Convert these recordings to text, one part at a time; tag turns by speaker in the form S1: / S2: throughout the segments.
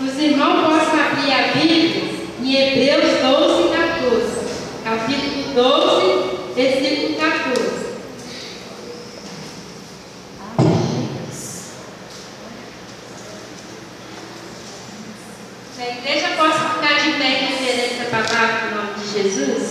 S1: os irmãos possam abrir a Bíblia em Hebreus 12, 14. Capítulo 12, versículo 14. A igreja possa ficar de pé em referência à palavra no nome de Jesus.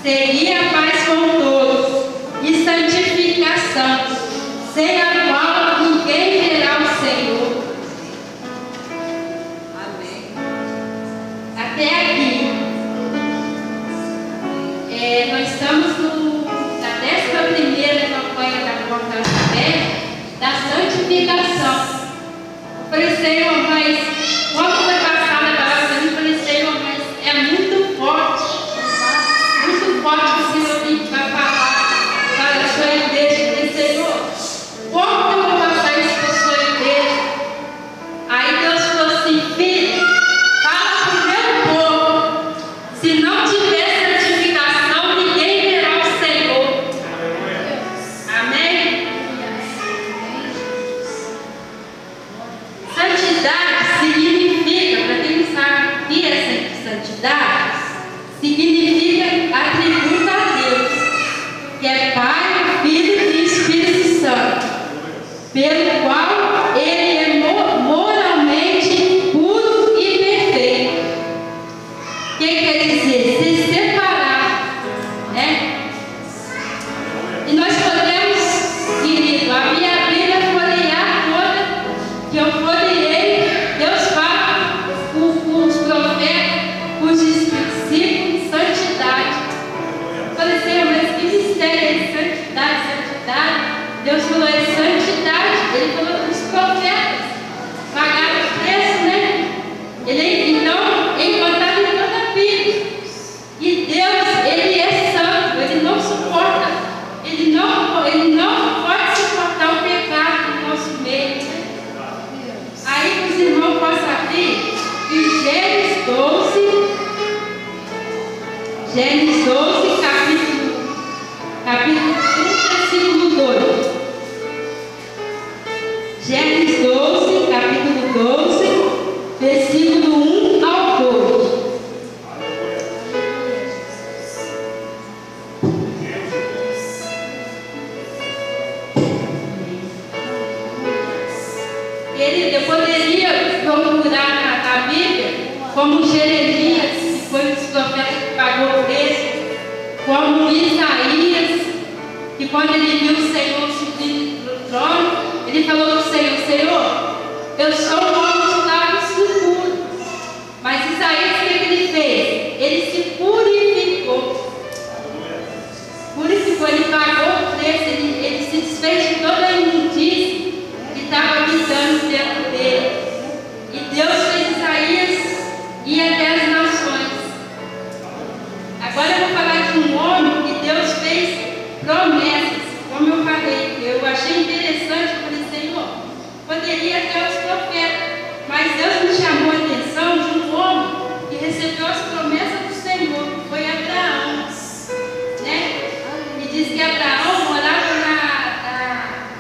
S1: Seria a paz com todos e santificação, sem a qual ninguém verá o Senhor. Amém. Até aqui. Nós estamos na 11ª campanha da Porta Aberta da santificação. Eu falei, Senhor, mas quando foi passada a palavra para mim, eu falei, Senhor, mas é muito forte. Pode o Senhor vai falar para a sua igreja e dizer, Senhor, como eu vou passar isso para a sua igreja? Aí Deus falou assim, filho, fala para o meu povo, se não tiver santificação, ninguém verá o Senhor. Amém? Santidade significa, para quem não sabe o que é santidade, significa atributo a Deus, que é Pai, Filho e Espírito Santo, pelo qual Ele é moralmente puro e perfeito. O que quer dizer? Se separar, né? E nós podemos, querido, abrir a Bíblia, folhear toda, que eu folheei, Deus fala, os profetas, os discípulos, santidade. Eu falei, Senhor, mas que mistério é esse? Santidade. Deus falou, é santidade. Ele falou que os profetas pagaram o preço, né? Então, encontrado em toda a Bíblia. E Deus, Ele é santo, Ele não suporta, Ele não pode suportar o pecado no nosso meio. Aí que os irmãos possam abrir em Gênesis 12. Gênesis 12, capítulo 1, versículo 2. Gênesis 12, capítulo 12, versículo 1 ao 2. Eu poderia procurar na Bíblia como Jeremias, que foi um dos profetas que pagou o preço, como Isaías, que quando ele viu o Senhor subir no trono, ele falou para o Senhor, Senhor, eu sou um homem de lábios impuros. Mas Isaías, o que ele fez? Ele se purificou. Purificou, ele pagou o preço, ele se desfez de toda a imundícia que estava habitando dentro dele. E Deus fez Isaías ir até as nações. Agora eu vou falar de um homem que Deus fez promessas, como eu falei. Eu achei interessante, eu falei, Senhor, poderia até os profetas, mas Deus me chamou a atenção de um homem que recebeu as promessas do Senhor, que foi Abraão, né? E diz que Abraão morava na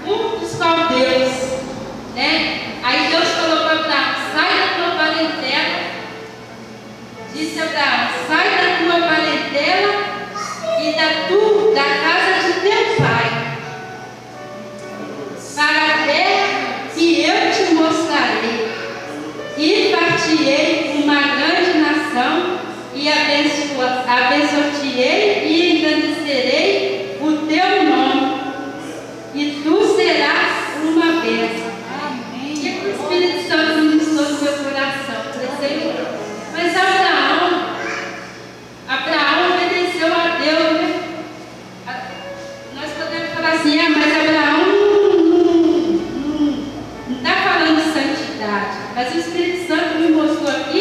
S1: Ur dos Caldeus, né? Aí Deus falou para Abraão, sai da tua parentela. Disse Abraão, sai da tua parentela e da casa de teu pai, para a terra que eu te mostrarei, e partirei uma grande nação, e abençoar-te-ei e engrandecerei o teu nome, e tu serás uma bênção. E o Espírito Santo ministrou no meu coração. Senhor, mas Abraão obedeceu a Deus, né? Nós podemos falar assim, mas Abraão não está falando de santidade. Mas o Espírito Santo me mostrou aqui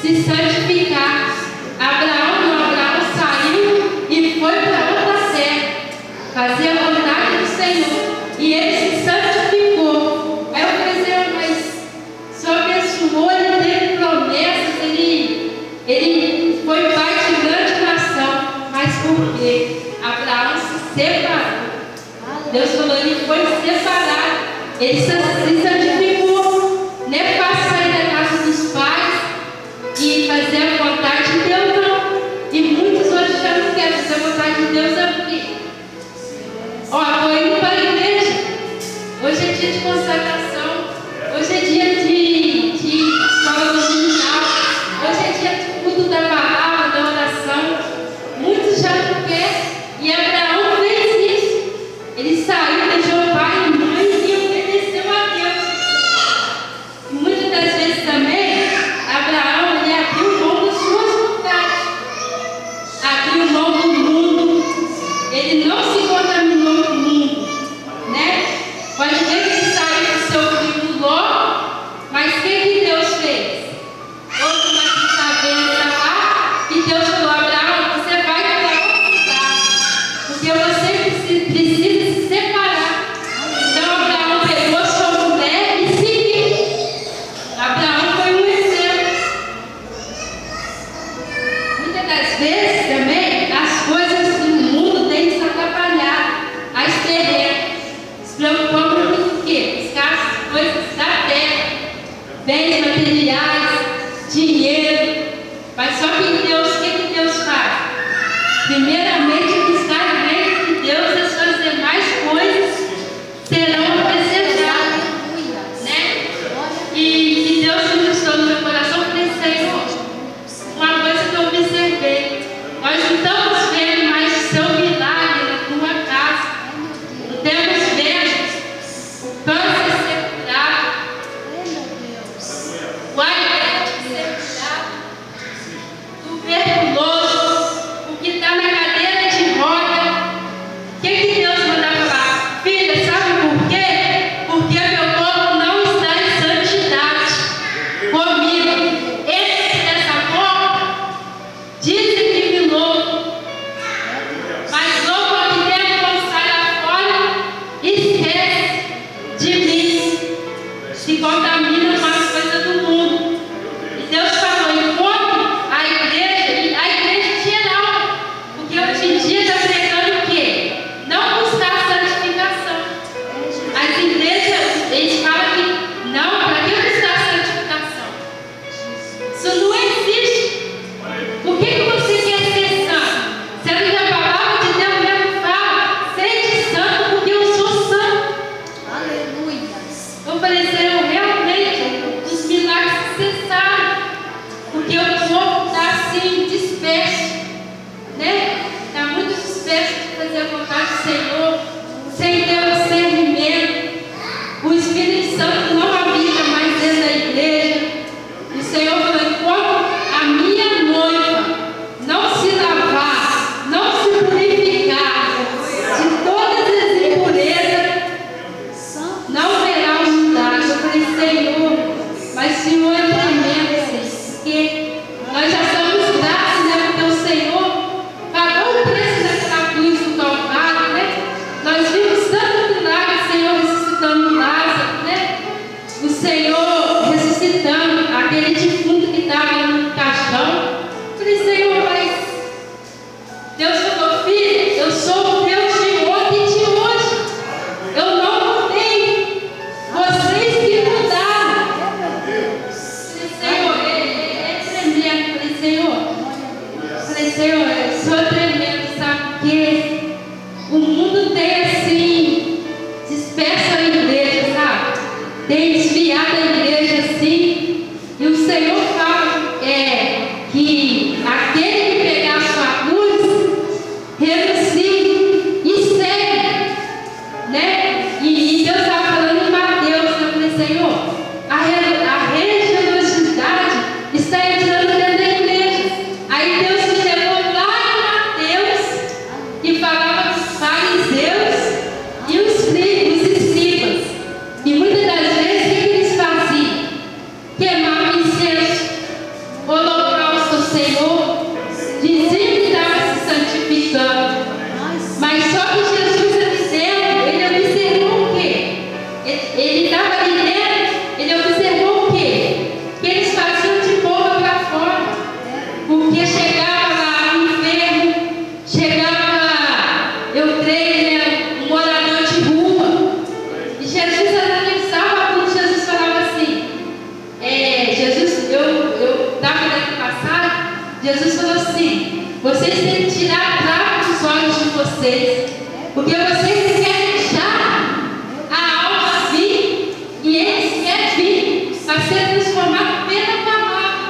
S1: se santificar. Abraão saiu e foi para outra terra, fazer a vontade do Senhor, e ele se santificou. Aí eu falei, mas só abençoou, ele teve promessas, ele foi pai de grande nação, mas por quê? Abraão se separou. Deus falou, ele foi separado, ele se santificou. Não é fácil sair da casa dos pais e fazer a vontade de Deus, não. E muitos hoje já não querem fazer a vontade de Deus, é porque, estou indo para a igreja. Hoje é dia de consagração, hoje é dia de escola dominical, hoje é dia de culto da palavra, da oração. Muitos já não querem, e Abraão fez isso. Ele saiu, deixou o pai e mãe e obedeceu a Deus. E muitas das vezes também, Abraão, ele abriu mão das suas vontades, abriu mão do mundo, ele não se contaminou com o mundo, né? Pode ver que ele saiu do seu primo Ló, mas o que Deus fez? Outro mais que está vendo lá, e Deus falou, Abraão, você vai para outro lugar, porque você precisa se separar. Então Abraão pegou sua mulher e seguiu. Abraão foi um exemplo. Muitas das vezes também as coisas do mundo têm que se atrapalhar, as terrenas. Se preocupamos muito com o quê? Buscar as coisas da terra, bens materiais, dinheiro. Mas só que Deus, o que Deus faz? Primeiramente, buscar o reino de Deus, as suas demais coisas serão acrescentadas, né? E Deus ministrou no meu coração, eu falei, Senhor, uma coisa que eu observei, nós não estamos vendo mais o seu milagre na tua casa, não temos vendo o câncer ser curado, o AIDS ser curado, tuberculoso, o que está na cadeira de roda. O que Deus manda falar? Filha, sabe por quê? Porque meu povo não está em santidade comigo. Esse dessa forma dizem que me louco, mas louco aqui dentro, quando sai lá fora, esquece de mim, se contamina com as coisas do mundo. E Deus falou, enquanto a igreja geral, porque hoje em dia está pregando o quê? Não buscar santificação. As igrejas, eles falam que não, para que buscar santificação? Isso não existe. Por que você quer ser santo? Sendo que a palavra de Deus mesmo fala, seja santo porque eu sou santo.
S2: Aleluia.
S1: Eu falei, Senhor, realmente, os milagres cessaram, porque o povo está assim, disperso, né? Está muito disperso de fazer a vontade do Senhor, sem ter o discernimento. O Espírito Santo não habita mais dentro da igreja. O Senhor falou, enquanto a minha noiva não se lavar, não se purificar de todas as impurezas, não verá o milagre. Eu falei, Senhor, mas o Senhor é tremendo, porque nós já estamos gratos, né? Porque o Senhor pagou o preço daquela cruz do Calvário, né? Nós vimos tanto milagre, o Senhor ressuscitando Lázaro, né? O Senhor ressuscitando aquele defunto que estava no caixão. Eu falei, Senhor, mas Deus falou, filha, eu sou o Deus de ontem e de hoje. Eu não mudei. Vocês que mudaram. Eu falei, Senhor, é tremendo. Eu falei, Senhor, eu sou tremendo, sabe? Porque o mundo tem assim, dispersa a igreja, sabe? Tem desviado a igreja assim. E o Senhor fala que aquele que pegar a sua cruz, renuncie e segue, né? E Deus estava falando em Mateus, eu falei, Senhor, a religiosidade está entrando dentro da igreja. Aí Deus me levou lá em Senhor, dizia que estava se santificando. Mas só que Jesus ali dentro, ele observou o quê? Ele estava ali dentro, ele observou o quê? Que eles faziam de boca para fora. Porque chegava lá um enfermo, chegava, eu creio, né, um morador de rua. E Jesus analisava quando Jesus falava assim, Jesus, eu estava dentro passado, Jesus falou assim, vocês têm que tirar a trave dos olhos de vocês, porque vocês querem deixar a alma vir, e eles querem vir para ser transformados pela palavra.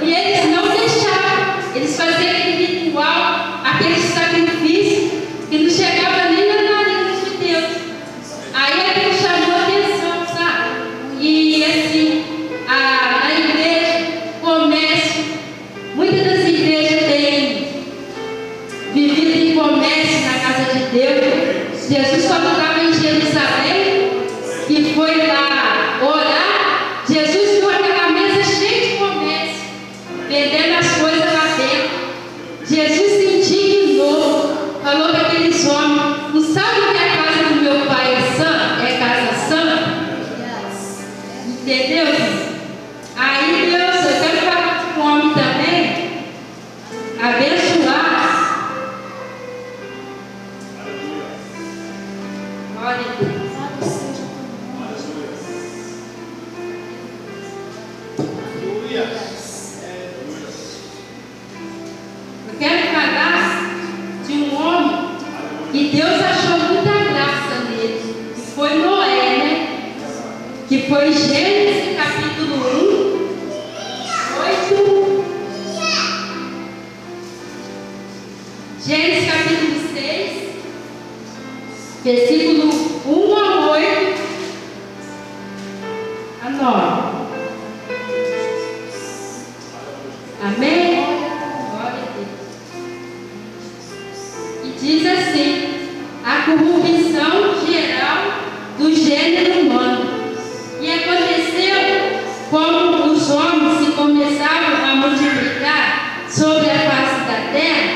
S1: E eles não deixaram, eles faziam aquele ritual, aquele sacrifício, que não chegava nem na nariz de Deus. Aí aquilo chamou a atenção, sabe? E assim, na igreja, comércio, muitas das igrejas têm vivido em comércio na casa de Deus. Jesus, quando estava em Jerusalém, que foi lá orar, Jesus viu aquela mesa cheia de comércio, vendendo as coisas lá dentro. Jesus se indignou, falou para aqueles homens, não sabe que a casa do meu pai é casa santa? Entendeu? Aí Deus, eu quero falar com o homem também, abençoar. Glória a Deus. Eu quero falar de um homem que Deus achou muita graça nele, que foi Noé, né? Que foi Gênesis capítulo 1, 8. Gênesis capítulo 6, versículo 1 a 8 a 9. Amém? Glória a Deus. E diz assim: a corrupção geral do gênero humano. E aconteceu, como os homens se começavam a multiplicar sobre a face da terra,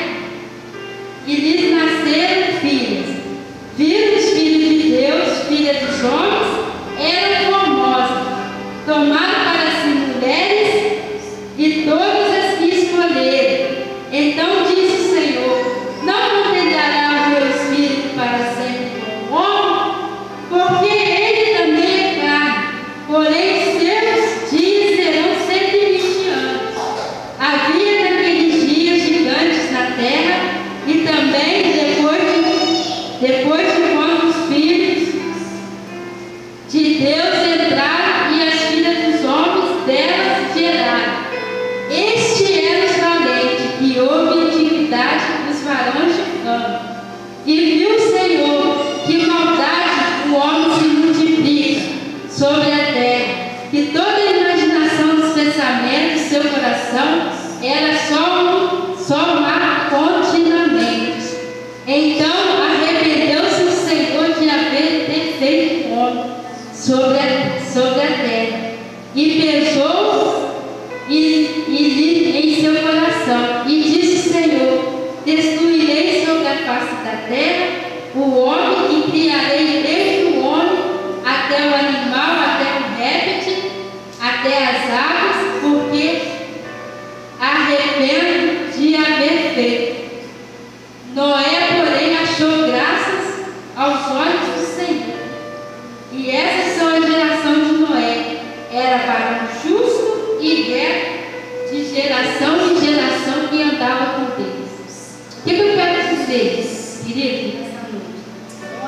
S1: e lhes nasceram filhas. Viram os filhos de Deus, filhas dos homens, eram formosas. Tomaram para si mulheres e todas as que escolheram. Então disse o Senhor: não contentará o meu espírito para sempre com o homem, porque ele também é carne, porém seus dias serão 120 anos. Havia naqueles dias gigantes na terra, e também depois de quando os filhos de Deus entraram e as filhas dos homens delas geraram. Este era os valentes, que houve iniquidade dos varões de campo. E viu o Senhor que maldade o homem se multiplica sobre a terra, que toda a imaginação dos pensamentos do seu coração era só má continuamente. Então arrependeu-se o Senhor de haver feito o homem sobre a terra, e pesou em seu coração, e disse o Senhor: destruirei sobre a face da terra o homem, e criarei desde o homem até o animal, até o réptil, até as aves, porque arrependo de haver feito. Noé, porém, achou graças aos olhos do Senhor. E essas são a geração de Noé. Era varão justo e reto, de geração em geração, que andava com Deus. O que eu quero dizer, querido, nessa noite?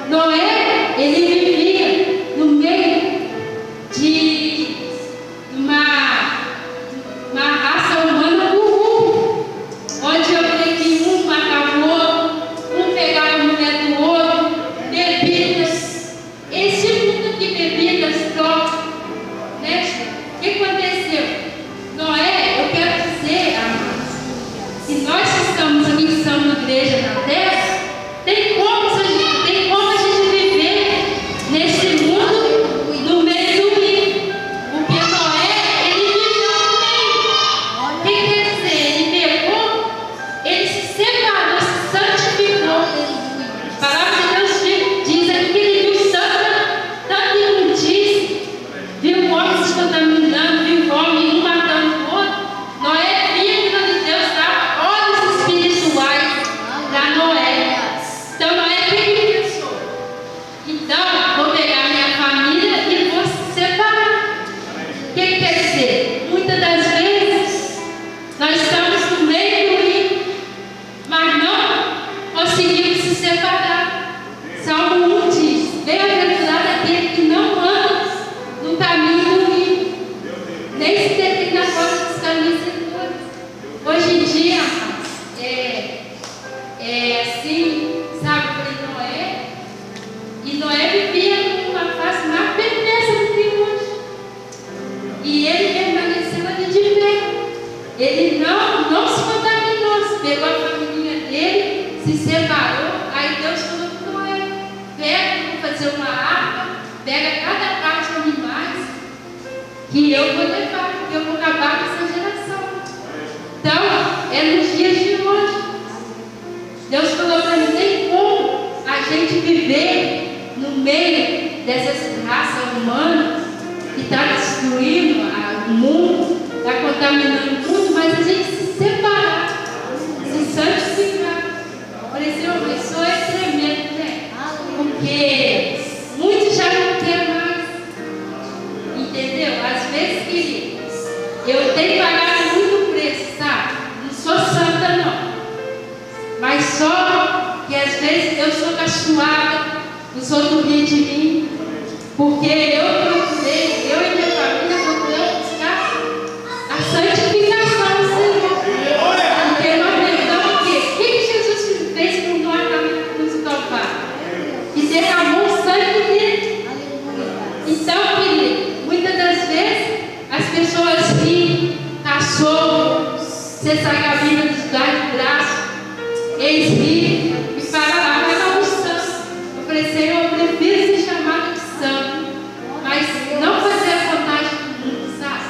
S1: Noé, ele vivia no meio de uma raça humana corrupta, onde eu creio que um matava o outro, um pegava a mulher do outro, bebidas, esse mundo de bebidas tóxicas, né? O que aconteceu? Noé, eu quero dizer, amados, que nós que estamos aqui, que somos igreja na terra, tem como a gente viver nesse mundo no meio do ímpio, porque Noé, ele viveu no meio. O que quer dizer? ele não se contaminou, se pegou a família dele, se separou. Aí Deus falou com Noé: pega, vou fazer uma arca, pega cada parte de animais que eu vou levar, porque eu vou acabar com essa geração. Então, é nos dias de hoje. Deus falou para mim: tem como a gente viver no meio dessas raças humanas que está destruindo o mundo, está contaminando o mundo, mas a gente se separar, se santificar. Eu falei: Senhor, mas isso é tremendo, né? Porque muitos já não querem mais. Entendeu? Às vezes, queridos, eu tenho pagado muito preço, sabe? Não sou santa, não. Mas só que às vezes eu sou caçoada, os outros riem de mim, porque eu procurei, eu e minha família procuramos buscar a santificação do Senhor. Porque nós lembramos o quê? O que Jesus fez por nós na cruz do Calvário? E derramou o sangue dele. Então, querido, muitas das vezes as pessoas riem, caçou, você sai a Bíblia dos braços, eles riem e falam lá: vai lá no santo. Eu falei: Senhor, eu prefiro ser chamado de santo, mas não fazer a vontade do mundo, sabe?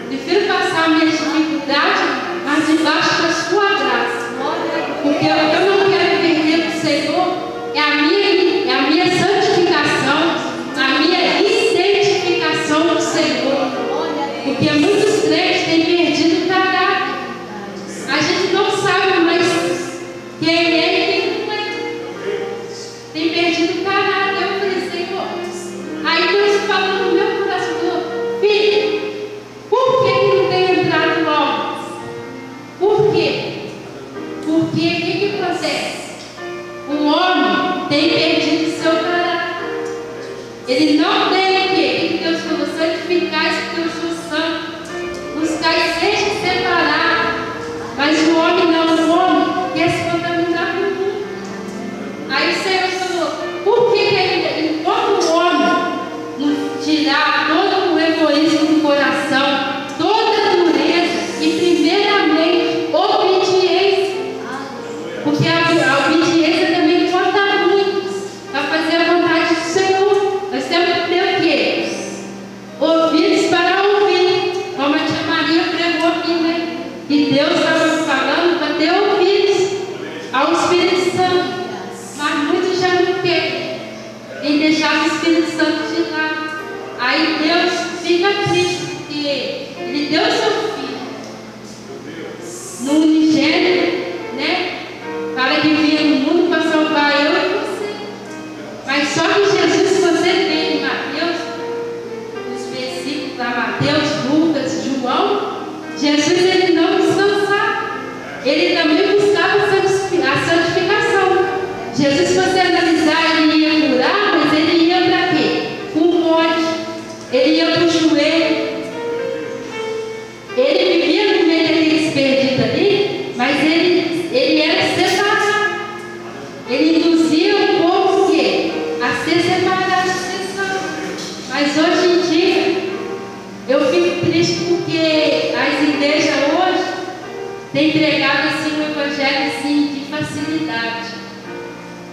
S1: Prefiro passar a minha dificuldade, mas debaixo da sua graça. Porque eu não quero perder do Senhor, é a minha santificação, a minha identificação do Senhor. Porque muitos crentes têm perdido o caráter. A gente não sabe mais quem é e quem não é. Tem perdido o caráter. Eu falei: Senhor. Aí Deus falou no meu coração: filho, por que não tem entrado logo? Por quê? Porque o que acontece? O homem tem perdido o seu caráter. Ele não tem o quê? O que Deus falou? Santificais, porque eu sou santo. Buscai seja separado. Mas o homem não, o homem quer se contaminar com o mundo. Aí o Senhor falou: por que ele, enquanto o homem não tirar todo o egoísmo do coração, toda a dureza e primeiramente obediência? Porque a obediência também conta muito para fazer a vontade do Senhor. Nós temos que ter o quê? Ouvidos para ouvir. Como a tia Maria pregou aqui, né? Que Deus estava falando para ter ouvidos ao Espírito Santo. Mas muitos já não querem, em deixar o Espírito Santo de lado. Aí Deus fica triste, porque Ele deu seu Filho no unigênito, né? Para que vinha no mundo para salvar eu e você. Mas só que Jesus, se você vê em Mateus, os versículos da Mateus, Lucas, João, Jesus ele não descansava. Ele também buscava a santificação. Jesus, se você analisar, ele ia curar, mas ele ia para quê? Para o monte. Ele ia para o joelho. Ele vivia no meio daqueles perdidos ali, mas ele era separado. Ele induzia o povo o quê? A ser separado de pessoas. Mas hoje em dia, eu fico triste porque as igrejas hoje têm pregado assim um evangelho assim, de facilidade.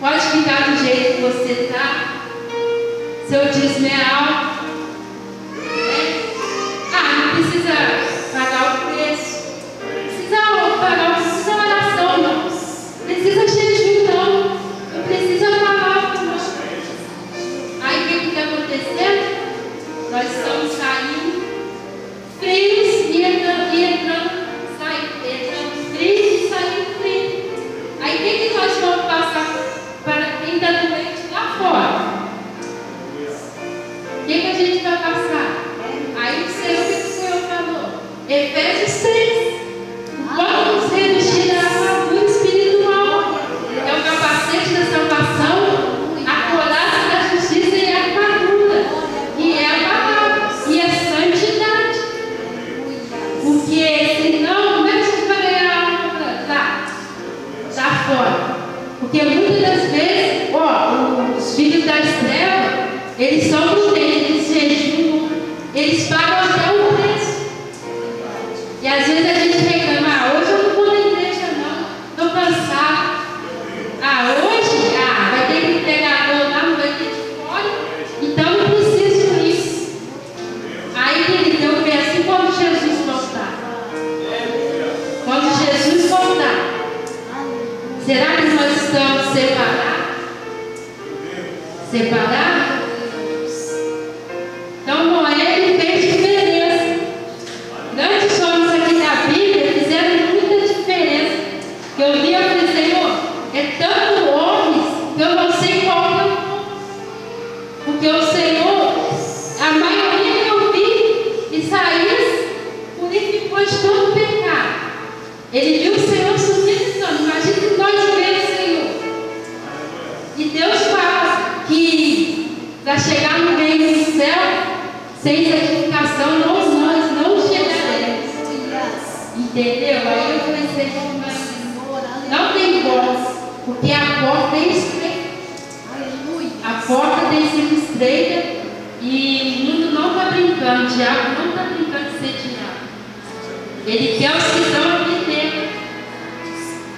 S1: Pode ficar do jeito que você está, seu dízimo é alto, né? Não precisa pagar o preço, não precisa oração, não precisa jejum, não precisa pagar, não. Aí o que está acontecendo? Nós estamos saindo frios e entrando frios e saindo frios. Aí o que nós vamos passar para quem está doente lá fora? O que a gente vai passar? Aí o Senhor falou? Efésios 3. Vamos revestir a armadura espiritual. É o capacete da salvação, a couraça da justiça e a armadura, que é a palavra, e a santidade. Porque senão, como é que a gente vai ganhar a alma lá fora? Porque muitas das vezes, os filhos das trevas, eles são prudentes, eles jejuam, eles pagam até o preço. E às vezes a gente reclama: Será que nós estamos separados? Separados? Então Noé fez diferença. Grandes homens aqui na Bíblia fizeram muita diferença. Eu li e falei, Senhor, é tanto homens que eu não sei qual que eu vou. Porque o Senhor, a maioria que eu vi, Isaías purificou de todo pecado. Ele viu o Senhor subindo. Imagina que nós vemos o Senhor. E Deus fala que para chegar no reino do céu, sem santificação, nós não chegaremos. Entendeu? Aí eu falei, Senhor, mas não tem voz, porque a porta é estreita. A porta tem sido estreita e o mundo não está brincando, o diabo não está brincando de ser diabo. Ele quer os que estão aqui dentro.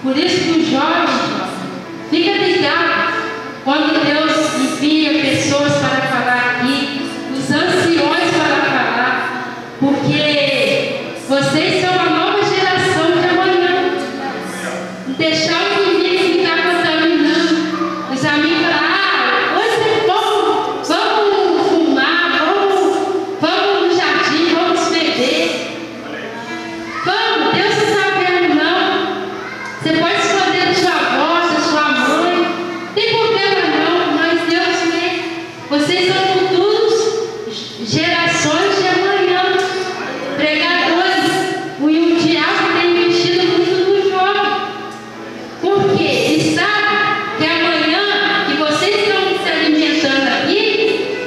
S1: Por isso que os jovens, fica ligado quando Deus envia pessoas para falar aqui, os anciões para falar, porque vocês são a nova geração de amanhã. Deixar o inimigo ficar contaminando. Os amigos falam, hoje vamos fumar, vamos no jardim, vamos beber. Vamos, Deus não está vendo não. Você pode esconder de sua avó, da sua mãe, não tem problema não, mas Deus vê. Vocês são futuros gerações de amanhã, pregadores. E o diabo tem investido muito no jovem. Por quê? Ele sabe que amanhã que vocês estão se alimentando aqui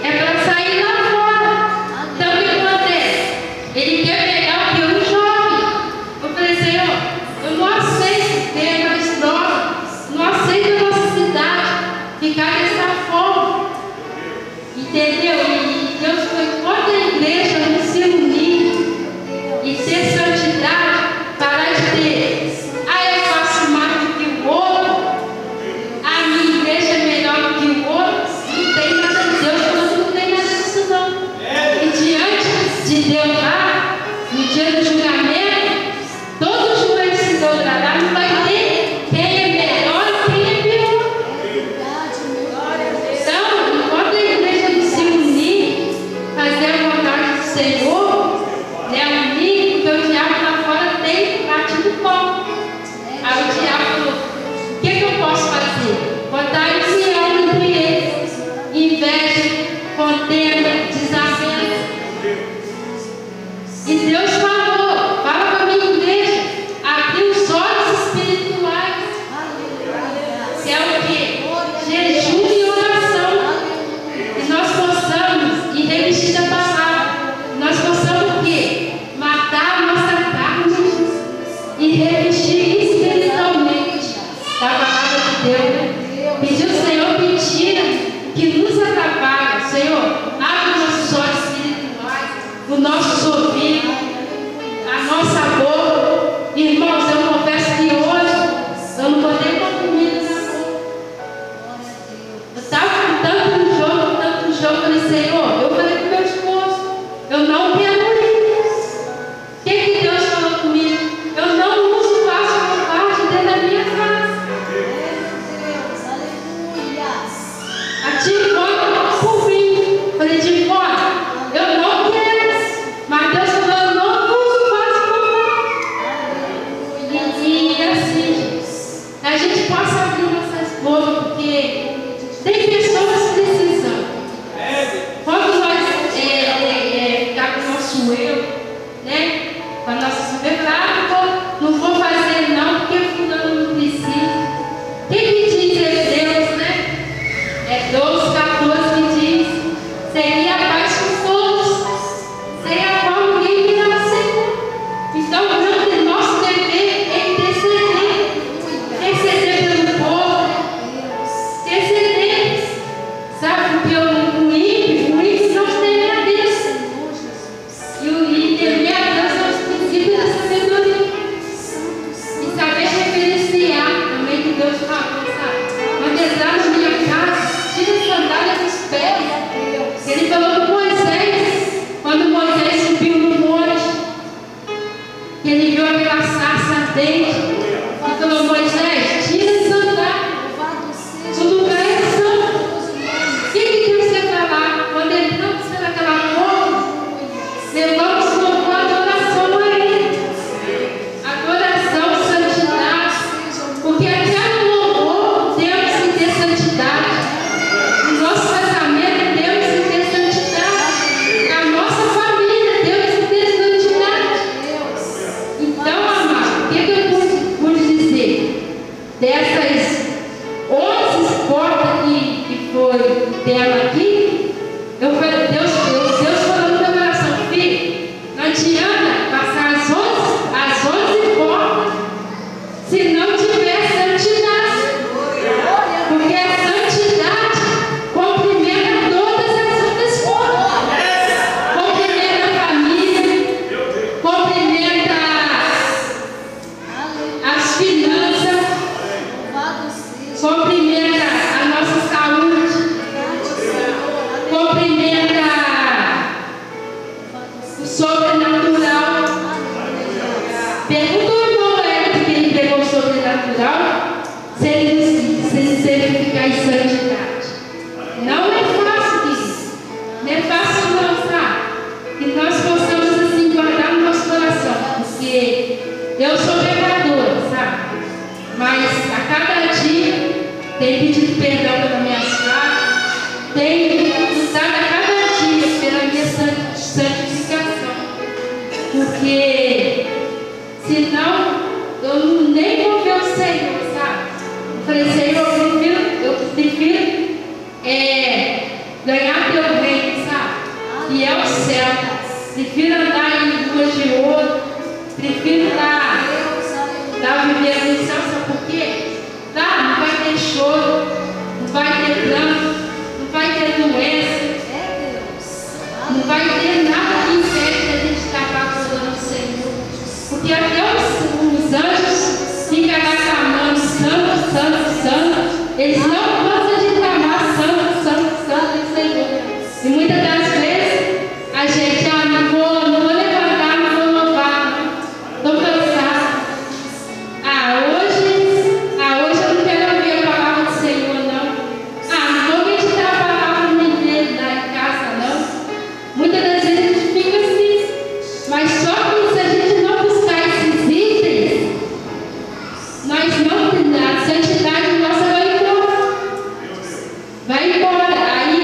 S1: é para sair lá fora. Então o que acontece? Ele quer pegar o que? O jovem. Eu falei, Senhor, eu não aceito ter mais drogas, não aceito a nossa cidade ficar dessa forma. Entendeu? E Deus foi contra a igreja não se unir e ter santidade, parar de ter. Eu faço mais do que o outro, a minha igreja é melhor do que o outro. Não tem nada de Deus, falando não tem nada disso não. E diante de Deus lá, no dia do julgamento, todos os joelhos se dobrarão, não vai ter quem é melhor e quem é pior. Então, enquanto a igreja não se unir, fazer a vontade do Senhor, unir, porque o diabo lá fora tem batido pão. Aí o diabo falou, o que eu posso fazer? Botar união entre eles, inveja, contenda, desavença. E Deus falou, fala para a minha igreja, abrir os olhos espirituais, que é o quê? Jejum e oração. E nós possamos, e revestir da palavra, nós possamos o quê? Matar a nossa carne e revestir espiritualmente da palavra de Deus. Pedir ao Senhor que tira, que nos atrapalha. Senhor, abre os nossos olhos espirituais, os nossos ouvidos, a nossa boca. Irmãos, eu confesso que hoje eu não botei com comida na boca. Eu estava com tanto jogo, falei, Senhor, eu falei para o meu esposo, eu não quero ir. O que Deus falou comigo? Eu não uso vaso covarde dentro da minha casa. A Tivona não por mim. Falei, Tivona, eu não quero. Mas Deus falou, eu não uso vaso covarde. E assim, a gente possa abrir nossas bocas, porque tem pessoas precisando. Quando nós ficar com o nosso eu, né? Com a nossa soberana, não vou fazer não, porque fulano não precisa. Quem que diz Deus, né? É 12:14 que diz, seria a paz com todos, sem a qual ninguém virá ao Senhor. Então, o nosso dever é interceder pelo povo, interceder. Sabe, porque o ímpio não tem a Deus. E temer a Deus é os princípios da sabedoria. E saber reverenciar também que Deus falou, sabe? Quando entrar na minha casa, tira a sandália dos pés. Ele falou com Moisés, quando Moisés subiu no monte, que ele viu aquela sarça ardente, e falou, Moisés, tira a sandália. sobrenatural se ele ficar em santidade. Não é fácil isso. Não é fácil não, sabe? Que nós possamos assim guardar no nosso coração. Porque eu sou pecadora, sabe? Mas a cada dia tenho pedido perdão pelas minhas falhas, tenho lutado a cada dia pela minha santificação. Porque senão eu nem vou ver o Senhor, sabe? Eu falei, Senhor, eu prefiro ganhar teu reino, sabe? E é o céu. Prefiro andar em ruas de ouro, prefiro estar vivendo no céu, sabe por quê? Tá? Não vai ter choro, não vai ter pranto, não vai ter doença, não vai ter nada que impede que a gente estar adorando o Senhor. Porque até os anjos ficam lá clamando santo, santo, santo. Eles não cansam de clamar santo, santo, santo do Senhor. E muitas das vezes a gente, não vou levantar, não vou louvar, estou cansado. Hoje eu não quero ouvir a palavra do Senhor, não. Não vou meditar a palavra no inteiro lá em casa, não. Muitas das vezes a gente fica assim. Mas só que se a gente não buscar esses itens, a santidade nossa vai embora. Vai embora. Aí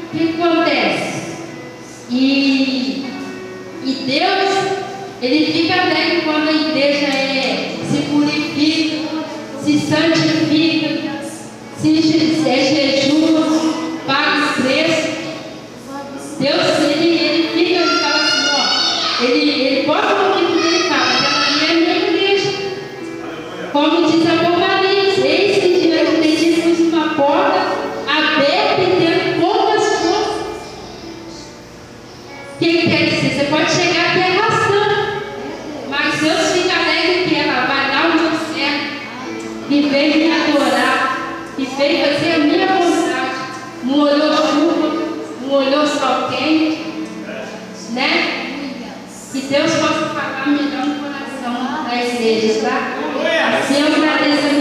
S1: o que acontece? E Deus, Ele fica alegre quando a igreja se purifica, se santifica, se jejua, paga o preço. Deus, ele fica, ele fala assim, ele bota o ouvido dele e fala, aquela ali é a minha igreja. Como diz Apocalipse, eis que diante de ti pus uma porta aberta e tendo poucas forças. O que quer dizer? Você pode chegar até arrastando, mas Deus fica alegre que ela vai dar o meu certo, que veio me adorar, que veio fazer a minha vontade. Não olhou chuva, não olhou sol quente, né? Que Deus possa falar melhor no coração da igreja, tá? Assim eu agradeço.